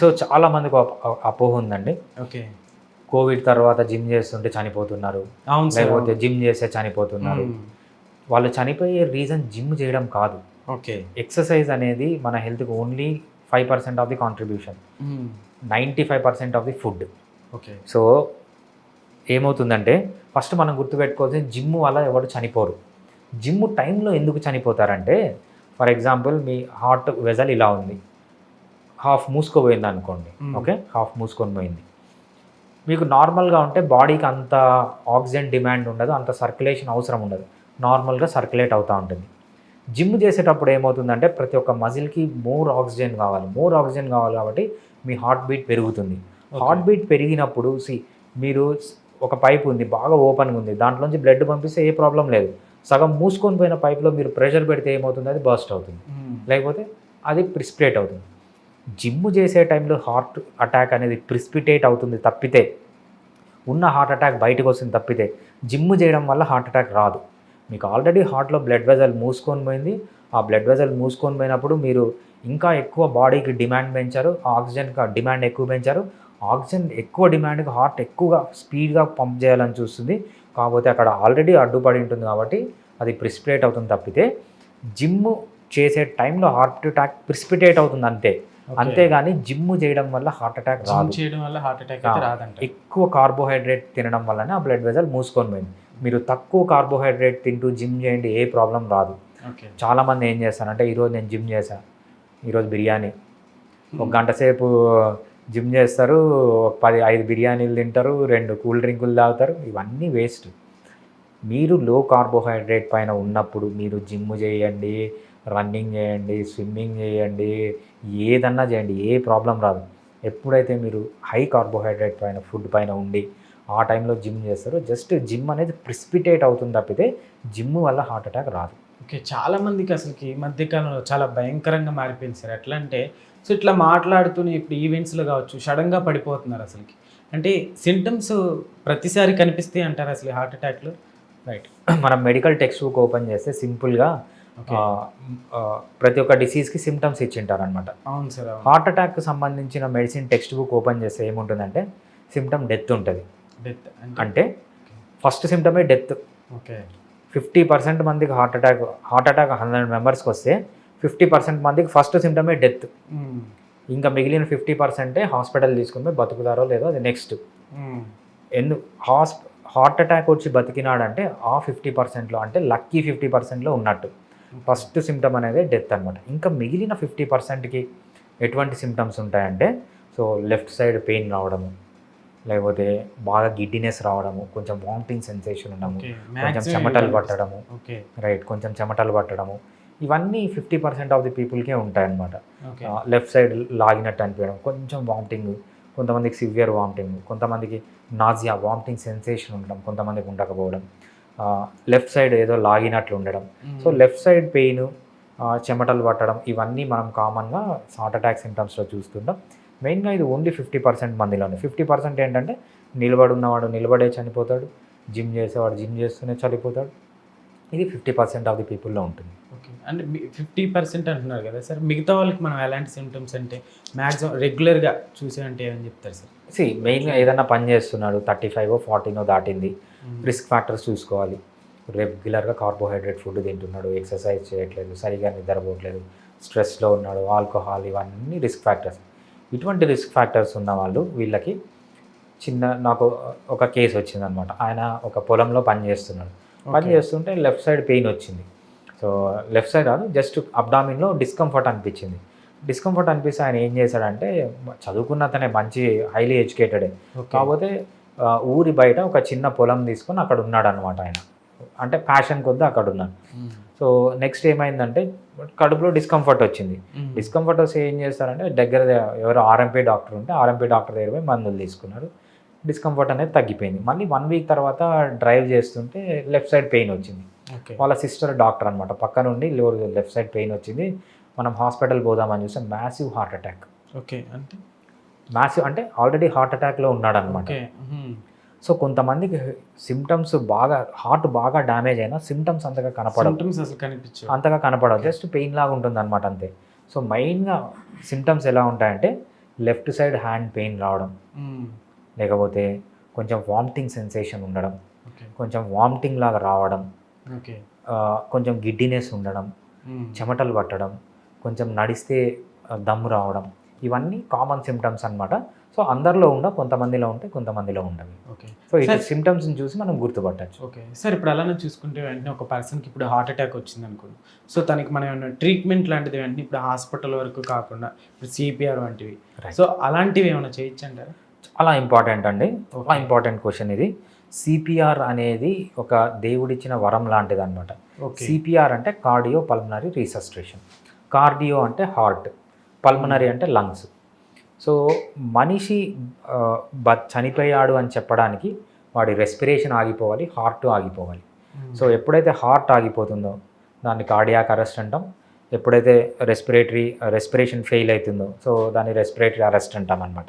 So చాలా మందికి అపోహ ఉందండి. ఓకే. కోవిడ్ తర్వాత జిమ్ చేస్తుంటే చనిపోతున్నారు. అవును సార్. లేకపోతే అవును. జిమ్ చేస్తే చనిపోతున్నారు. హ్మ్. వాళ్ళు చనిపోయే రీజన్ జిమ్ చేయడం కాదు. ఓకే. ఎక్సర్సైజ్ అనేది మన హెల్త్‌కి only 5% of the contribution. Hmm. 95% of the food. Okay. So ఏమవుతుందంటే ఫస్ట్ మనం గుర్తుపెట్టుకోవాల్సింది జిమ్ వల్ల ఎవరు చనిపోరు. జిమ్ టైంలో ఎందుకు చనిపోతారంటే ఫర్ ఎగ్జాంపుల్ మీ హార్ట్ వెసల్ ఇలా ఉంది. హాఫ్ మూసుకోపోయిందనుకోండి. హ్మ్. ఓకే. హాఫ్ మూసుకొని పోయింది. మీకు నార్మల్‌గా ఉంటే బాడీకి అంత ఆక్సిజన్ డిమాండ్ ఉండదు. అంత సర్క్యులేషన్ అవసరం ఉండదు. నార్మల్‌గా సర్క్యులేట్ అవుతా ఉంటుంది. జిమ్ చేసేటప్పుడు ఏమవుతుందంటే ప్రతి ఒక్క మజిల్‌కి మోర్ ఆక్సిజన్ కావాలి. మోర్ ఆక్సిజన్ కావాలి కాబట్టి మీ హార్ట్ బీట్ పెరుగుతుంది. ఓకే. హార్ట్ బీట్ పెరిగినప్పుడు మీరు ఒక పైప్ ఉంది. బాగా ఓపెన్‌గా ఉంది. దాంట్లోంచి బ్లడ్ పంపిస్తే ఏ ప్రాబ్లమ్ లేదు. సగం మూసుకొని పోయిన పైప్‌లో మీరు ప్రెషర్ పెడితే ఏమవుతుంది? అది బర్స్ట్ అవుతుంది. హ్మ్. లేకపోతే అది ప్రిసిపిటేట్ అవుతుంది. జిమ్ చేసే టైంలో హార్ట్ అటాక్ అనేది ప్రిసిపిటేట్ అవుతుంది తప్పితే, ఉన్న హార్ట్ అటాక్ బయటకొస్తుంది తప్పితే, జిమ్ చేయడం వల్ల హార్ట్ అటాక్ రాదు. మీకు ఆల్రెడీ హార్ట్‌లో బ్లడ్ వెసల్ మూసుకొని పోయింది. ఆ బ్లడ్ వెసల్ మూసుకొని పోయినప్పుడు మీరు ఇంకా ఎక్కువ బాడీకి డిమాండ్ పెంచారు. ఆక్సిజన్‌కి డిమాండ్ ఎక్కువ పెంచారు. ఆక్సిజన్ ఎక్కువ డిమాండ్‌కి హార్ట్ ఎక్కువగా స్పీడ్‌గా పంప్ చేయాలని చూస్తుంది. కాకపోతే అక్కడ ఆల్రెడీ అడ్డుపడి ఉంటుంది కాబట్టి అది ప్రిసిపిటేట్ అవుతుంది తప్పితే, జిమ్ చేసే టైంలో హార్ట్ అటాక్ ప్రిసిపిటేట్ అవుతుంది అంతే. ఓకే. అంతేగాని జిమ్ చేయడం వల్ల హార్ట్ అటాక్ జిమ్ రాదు. చేయడం వల్ల హార్ట్ అటాక్ అయితే రాదంట. ఎక్కువ కార్బోహైడ్రేట్ తినడం వల్లనే ఆ బ్లడ్ వెసల్ మూసుకొని పోయింది. మీరు తక్కువ కార్బోహైడ్రేట్ తింటూ జిమ్ చేయండి ఏ ప్రాబ్లమ్ రాదు. ఓకే. చాలామంది ఏం చేస్తారంటే ఈరోజు నేను జిమ్ చేశా. ఈరోజు బిర్యానీ. ఒక గంట సేపు జిమ్ చేస్తారు. ఒక 5 బిర్యానీలు తింటారు. 2 కూల్ డ్రింకులు తాగుతారు. ఇవన్నీ వేస్ట్. మీరు లో కార్బోహైడ్రేట్ పైన ఉన్నప్పుడు మీరు జిమ్ చేయండి, రన్నింగ్ చేయండి, స్విమ్మింగ్ చేయండి, ఏదన్నా చేయండి. ఏ ప్రాబ్లమ్ రాదు. ఎప్పుడైతే మీరు హై కార్బోహైడ్రేట్ పైన ఫుడ్ పైన ఉండి ఆ టైంలో జిమ్ చేస్తారో జస్ట్ జిమ్ అనేది ప్రిసిపిటేట్ అవుతుంది తప్పితే జిమ్ వల్ల హార్ట్ అటాక్ రాదు. ఓకే. చాలా మందికి అసలుకి ఈ మధ్య కాలంలో చాలా భయంకరంగా మారిపోయింది సార్. ఎట్లా అంటే సో ఇట్లా మాట్లాడుతూనే ఇప్పుడు ఈవెంట్స్‌లో కావచ్చు సడెన్‌గా పడిపోతున్నారు అసలకి. అంటే సింప్టమ్స్ ప్రతిసారి కనిపిస్తాయి అంటారా అసలు హార్ట్ అటాక్‌లు? రైట్. మనం మెడికల్ టెక్స్ట్ బుక్ ఓపెన్ చేస్తే సింపుల్‌గా ఓకే. ప్రతి ఒక్క డిసీజ్‌కి సింప్టమ్స్ ఇచ్చింటారనమాట. అవును సార్. అవును. హార్ట్ అటాక్‌కి సంబంధించిన మెడిసిన్ టెక్స్ట్ బుక్ ఓపెన్ చేస్తే ఏముంటుందంటే సింప్టమ్ డెత్ ఉంటది. డెత్ అంటే ఫస్ట్ సింప్టమే డెత్. ఓకే. 50% మందికి హార్ట్ అటాక్ 100 మెంబర్స్‌కొస్తే 50% మందికి ఫస్ట్ సింప్టమే డెత్. హ్మ్. ఇంకా మిగిలిన 50% హాస్పిటల్ తీసుకొని పోయి బతుకుతారో లేదో అది నెక్స్ట్. హ్మ్. ఎందు హార్ట్ అటాక్ వచ్చి బతికినాడంటే ఆ 50%లో అంటే లక్కీ 50%లో ఉన్నట్టు. ఫస్ట్ సింప్టమ్ అనేది డెత్ అనమాట. ఇంకా మిగిలిన 50%కి ఎటువంటి సింప్టమ్స్ ఉంటాయంటే సో లెఫ్ట్ సైడ్ పెయిన్ రావడము, లేకపోతే బాగా గిడ్డినెస్ రావడము, కొంచెం వామిటింగ్ సెన్సేషన్ ఉండడము, ఓకే. కొంచెం మాక్సిమం చెమటలు ఇవన్నీ పట్టడము, ఓకే. రైట్ కొంచెం చెమటలు పట్టడము, ఇవన్నీ 50% ఆఫ్ ది పీపుల్‌కే ఉంటాయన్నమాట. ఓకే. లెఫ్ట్ సైడ్ లాగినట్టు అనిపించడం, కొంచెం వామిటింగ్, కొంతమందికి సివియర్ వామిటింగ్, కొంతమందికి నాజియా వామిటింగ్ సెన్సేషన్ ఉండడం, కొంతమందికి ఉండకపోవడం, లెఫ్ట్ సైడ్ ఏదో లాగినట్లు ఉండడం. సో లెఫ్ట్ సైడ్ పెయిన్, చెమటలు పట్టడం ఇవన్నీ మనం కామన్‌గా హార్ట్ అటాక్ సింప్టమ్స్‌లో చూస్తుంటాం. మెయిన్‌గా ఇది ఓన్లీ 50% మందిలోనే. 50% ఏంటంటే నిలబడి ఉన్నవాడు నిలబడే చనిపోతాడు. జిమ్ చేసేవాడు జిమ్ చేస్తూనే చనిపోతాడు. ఇది 50% ఆఫ్ ది పీపుల్‌లో ఉంటుంది. ఓకే. అంటే 50% అంటున్నారు కదా సార్. మిగతా వాళ్ళకి మనం ఎలాంటి సింప్టమ్స్ అంటే మాక్సిమం రెగ్యులర్‌గా చూసేవంటే ఏమని చెప్తారు సార్? మెయిన్‌గా ఏదన్నా పని చేస్తున్నాడు 35 40 దాటింది. రిస్క్ ఫ్యాక్టర్స్ చూసుకోవాలి. రెగ్యులర్‌గా కార్బోహైడ్రేట్ ఫుడ్ తింటున్నాడు, ఎక్సర్సైజ్ చేయట్లేదు, సరిగ్గా నిద్రపోవట్లేదు, స్ట్రెస్‌లో ఉన్నాడు, ఆల్కహాల్ ఇవన్నీ రిస్క్ ఫ్యాక్టర్స్. ఇటువంటి రిస్క్ ఫ్యాక్టర్స్ ఉన్నవాళ్ళు వీళ్ళకి నాకు ఒక కేస్ వచ్చిందనమాట. ఆయన ఒక పొలంలో పని చేస్తున్నాడు. పని చేస్తుంటే లెఫ్ట్ సైడ్ పెయిన్ వచ్చింది. సో లెఫ్ట్ సైడ్ కాదు జస్ట్ అబ్డామిన్‌లో డిస్కంఫర్ట్ అనిపించింది. డిస్కంఫర్ట్ అనిపిస్తే ఆయన ఏం చేశాడంటే చదువుకున్న అతనే మంచి హైలీ ఎడ్యుకేటెడే. కాకపోతే ఊరి బయట ఒక చిన్న పొలం తీసుకొని అక్కడ ఉన్నాడనమాట ఆయన. అంటే ప్యాషన్ కొద్దీ అక్కడ ఉన్నాడు. సో నెక్స్ట్ ఏమైందంటే కడుపులో డిస్కంఫర్ట్ వచ్చింది. డిస్కంఫర్ట్ వస్తే ఏం చేస్తారంటే దగ్గర ఎవరో ఆర్ఎంపీ డాక్టర్ ఉంటే ఆర్ఎంపీ డాక్టర్ దగ్గర పోయి మందులు తీసుకున్నారు. డిస్కంఫర్ట్ అనేది తగ్గిపోయింది. మళ్ళీ 1 వీక్ తర్వాత డ్రైవ్ చేస్తుంటే లెఫ్ట్ సైడ్ పెయిన్ వచ్చింది. వాళ్ళ సిస్టర్ డాక్టర్ అనమాట. పక్క నుండి లెఫ్ట్ సైడ్ పెయిన్ వచ్చింది. మనం హాస్పిటల్ పోదామని చూస్తే మ్యాసివ్ హార్ట్ అటాక్. ఓకే. అంటే మ్యాసివ్ అంటే ఆల్రెడీ హార్ట్ అటాక్‌లో ఉన్నాడనమాట. ఓకే. సో కొంతమందికి సింప్టమ్స్ హార్ట్ బాగా డ్యామేజ్ అయినా సింప్టమ్స్ అంతగా కనపడవు. సింప్టమ్స్ అసలు కనిపించవు. అంతగా కనపడవు. జస్ట్ పెయిన్ లాగా ఉంటుందన్నమాట అంతే. సో మెయిన్‌గా సింప్టమ్స్ ఎలా ఉంటాయంటే లెఫ్ట్ సైడ్ హ్యాండ్ పెయిన్ రావడం, లేకపోతే కొంచెం వామిటింగ్ సెన్సేషన్ ఉండడం, ఓకే కొంచెం వామిటింగ్ లాగా రావడం, ఓకే కొంచెం గిడ్డినెస్ ఉండడం, చెమటలు పట్టడం, కొంచెం నడిస్తే దమ్ము రావడం, ఇవన్నీ కామన్ సిమ్టమ్స్ అన్నమాట. సో అందరిలో కొంతమందిలో ఉంటాయి, కొంతమందిలో ఉండవు. ఓకే సో ఈ సిమ్టమ్స్ని చూసి మనం గుర్తుపట్టచ్చు. ఓకే సార్, ఇప్పుడు అలానే చూసుకుంటే వెంటనే ఒక పర్సన్కి ఇప్పుడు హార్ట్ అటాక్ వచ్చింది అనుకోండి, సో తనకి మనం ఏమైనా ట్రీట్మెంట్ లాంటిది వెంటనే ఇప్పుడు హాస్పిటల్ వరకు కాకుండా ఇప్పుడు సిపిఆర్ వంటివి, సో అలాంటివి ఏమైనా చేయొచ్చంటారా? చాలా ఇంపార్టెంట్ అండి, చాలా ఇంపార్టెంట్ క్వశ్చన్ ఇది. సిపిఆర్ అనేది ఒక దేవుడిచ్చిన వరం లాంటిది అనమాట. సిపిఆర్ అంటే కార్డియో పల్మనరీ రీసస్ట్రేషన్. కార్డియో అంటే హార్ట్, పల్మనరీ అంటే లంగ్స్. సో మనిషి చనిపోయాడు అని చెప్పడానికి వాడి రెస్పిరేషన్ ఆగిపోవాలి, హార్ట్ ఆగిపోవాలి. సో ఎప్పుడైతే హార్ట్ ఆగిపోతుందో దాన్ని కార్డియాక్ అరెస్ట్ అంటాం. ఎప్పుడైతే రెస్పిరేషన్ ఫెయిల్ అవుతుందో సో దాన్ని రెస్పిరేటరీ అరెస్ట్ అంటాం అనమాట.